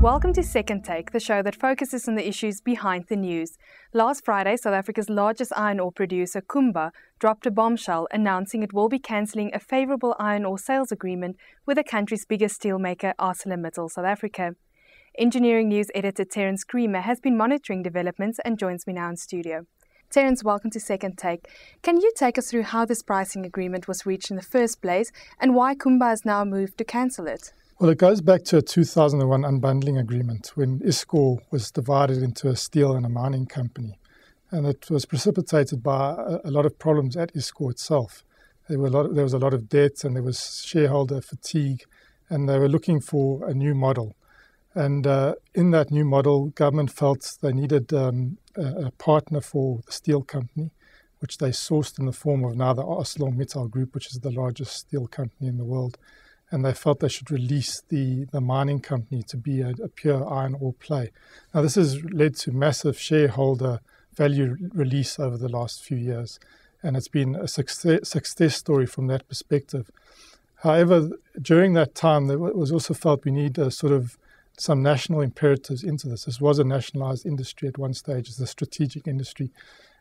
Welcome to Second Take, the show that focuses on the issues behind the news. Last Friday, South Africa's largest iron ore producer, Kumba, dropped a bombshell announcing it will be cancelling a favourable iron ore sales agreement with the country's biggest steelmaker, ArcelorMittal South Africa. Engineering News editor Terence Creamer has been monitoring developments and joins me now in studio. Terence, welcome to Second Take. Can you take us through how this pricing agreement was reached in the first place and why Kumba has now moved to cancel it? Well, it goes back to a 2001 unbundling agreement when ISCOR was divided into a steel and a mining company. And it was precipitated by a lot of problems at ISCOR itself. There was a lot of debt and there was shareholder fatigue, and they were looking for a new model. And in that new model, government felt they needed a partner for the steel company, which they sourced in the form of now the ArcelorMittal Group, which is the largest steel company in the world. And they felt they should release the mining company to be a pure iron ore play. Now, this has led to massive shareholder value release over the last few years, and it's been a success story from that perspective. However, during that time, there was also felt we need some national imperatives into this. This was a nationalized industry at one stage, it's a strategic industry.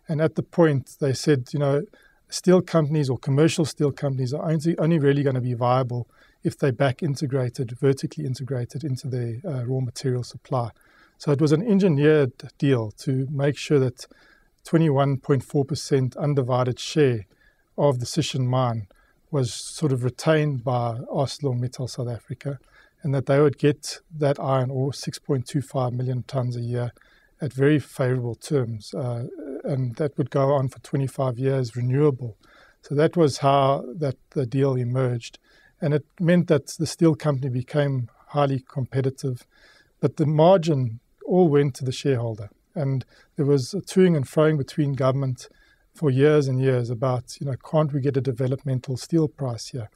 And at the point, they said, steel companies or commercial steel companies are only really going to be viable if they vertically integrated into their raw material supply. So it was an engineered deal to make sure that 21.4% undivided share of the Sishen mine was sort of retained by ArcelorMittal South Africa, and that they would get that iron ore, 6.25 million tonnes a year, at very favourable terms. And that would go on for 25 years, renewable. So that was how the deal emerged. And it meant that the steel company became highly competitive, but the margin all went to the shareholder. And there was a toing and froing between government for years and years about, can't we get a developmental steel price here?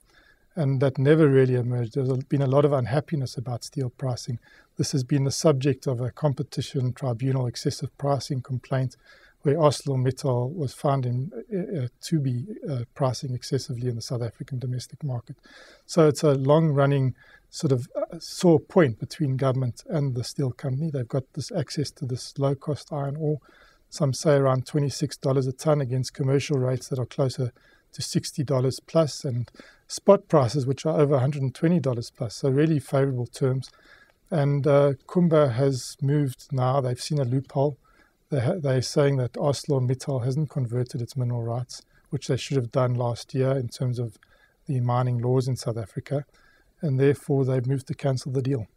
And that never really emerged. There's been a lot of unhappiness about steel pricing. This has been the subject of a competition tribunal excessive pricing complaint where ArcelorMittal was found to be pricing excessively in the South African domestic market. So it's a long-running sort of sore point between government and the steel company. They've got this access to this low-cost iron ore, some say around $26 a tonne against commercial rates that are closer to $60 plus, and spot prices which are over $120 plus, so really favourable terms. And Kumba has moved now. They've seen a loophole. They're saying that ArcelorMittal hasn't converted its mineral rights, which they should have done last year in terms of the mining laws in South Africa, and therefore they've moved to cancel the deal.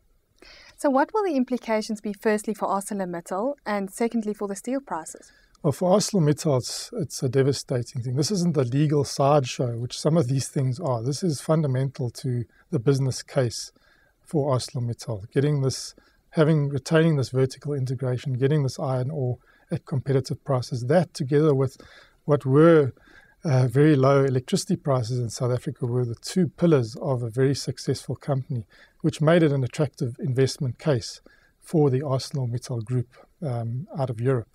So what will the implications be, firstly, for ArcelorMittal and secondly for the steel prices? Well, for ArcelorMittal, it's a devastating thing. This isn't a legal sideshow, which some of these things are. This is fundamental to the business case for ArcelorMittal, retaining this vertical integration, getting this iron ore at competitive prices. That, together with what were very low electricity prices in South Africa, were the two pillars of a very successful company, which made it an attractive investment case for the ArcelorMittal Group out of Europe.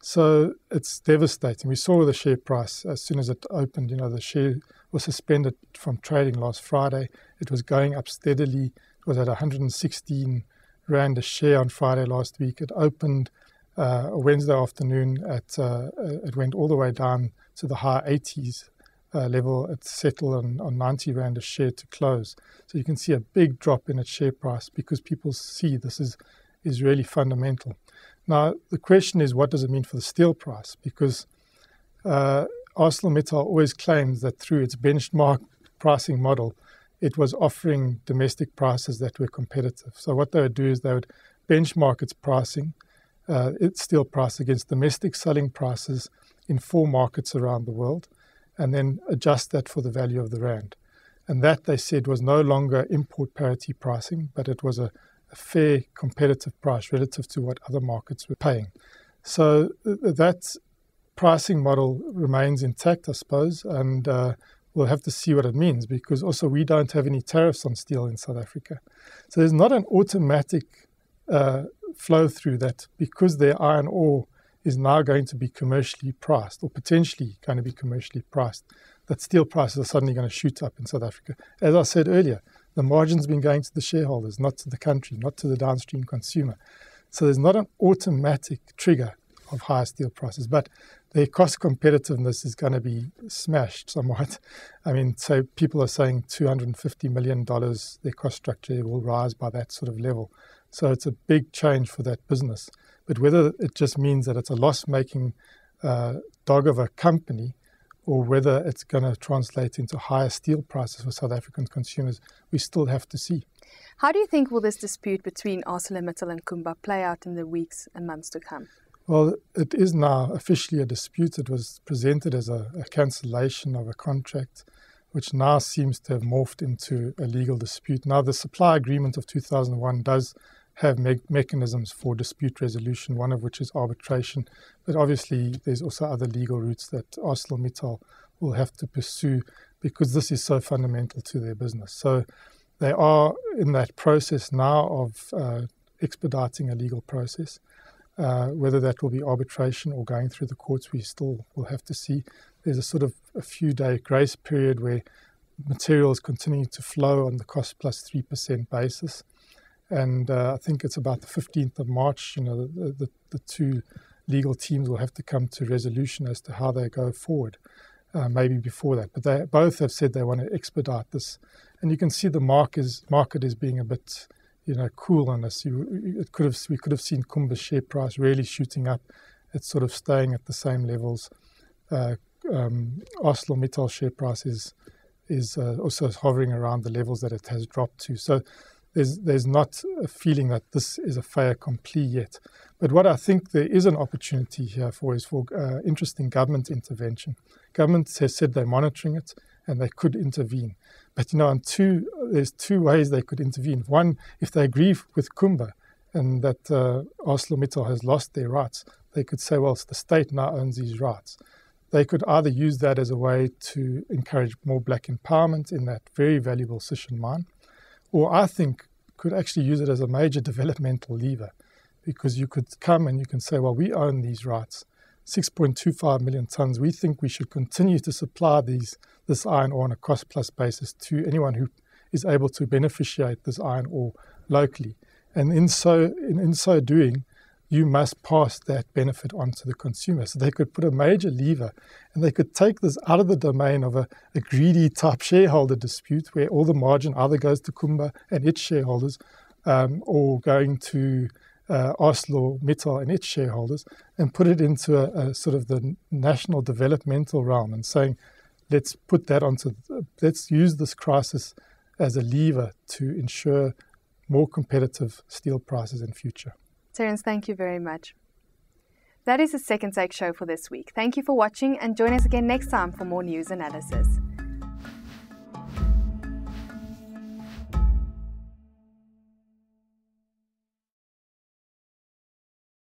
So it's devastating. We saw the share price as soon as it opened. The share was suspended from trading last Friday. It was going up steadily. It was at 116 Rand a share on Friday last week. It opened Wednesday afternoon it went all the way down to the high 80s level. It settled on 90 Rand a share to close. So you can see a big drop in its share price because people see this is really fundamental. Now, the question is, what does it mean for the steel price? Because ArcelorMittal always claims that through its benchmark pricing model, it was offering domestic prices that were competitive. So what they would do is they would benchmark its pricing, its steel price against domestic selling prices in 4 markets around the world, and then adjust that for the value of the rand. And that, they said, was no longer import parity pricing, but it was a fair competitive price relative to what other markets were paying. So that pricing model remains intact, I suppose, and we'll have to see what it means, because also we don't have any tariffs on steel in South Africa. So there's not an automatic flow through that because their iron ore is now going to be commercially priced, or potentially going to be commercially priced. that steel prices are suddenly going to shoot up in South Africa. As I said earlier, the margin's been going to the shareholders, not to the country, not to the downstream consumer. So there's not an automatic trigger of higher steel prices, but their cost competitiveness is going to be smashed somewhat. I mean, so people are saying $250 million, their cost structure will rise by that sort of level. So it's a big change for that business. But whether it just means that it's a loss-making dog of a company, or whether it's going to translate into higher steel prices for South African consumers, we still have to see. How do you think will this dispute between ArcelorMittal and Kumba play out in the weeks and months to come? Well, it is now officially a dispute. It was presented as a cancellation of a contract, which now seems to have morphed into a legal dispute. Now, the supply agreement of 2001 does have mechanisms for dispute resolution, one of which is arbitration. But obviously, there's also other legal routes that ArcelorMittal will have to pursue because this is so fundamental to their business. So they are in that process now of expediting a legal process. Whether that will be arbitration or going through the courts, we still will have to see. There's a sort of a few-day grace period where materials continue to flow on the cost plus 3% basis. And I think it's about the 15th of March, the two legal teams will have to come to resolution as to how they go forward, maybe before that. But they both have said they want to expedite this. And you can see the market is being a bit cool on this. We could have seen Kumba's share price really shooting up. It's sort of staying at the same levels. ArcelorMittal share price is also hovering around the levels that it has dropped to. So there's not a feeling that this is a fait accompli yet. But what I think there is an opportunity here for is for interesting government intervention. Government has said they're monitoring it and they could intervene. But there's two ways they could intervene. One, if they agree with Kumba and that ArcelorMittal has lost their rights, they could say, well, the state now owns these rights. They could either use that as a way to encourage more black empowerment in that very valuable Sishen mine, or I think could actually use it as a major developmental lever, because you could come and you can say, well, we own these rights, 6.25 million tons. We think we should continue to supply this iron ore on a cost-plus basis to anyone who is able to beneficiate this iron ore locally. And in so doing, you must pass that benefit on to the consumer. So they could put a major lever and they could take this out of the domain of a greedy type shareholder dispute where all the margin either goes to Kumba and its shareholders or going to ArcelorMittal and its shareholders, and put it into a sort of the national developmental realm and saying, let's use this crisis as a lever to ensure more competitive steel prices in future. Terence, thank you very much. That is the Second Take show for this week. Thank you for watching and join us again next time for more news analysis.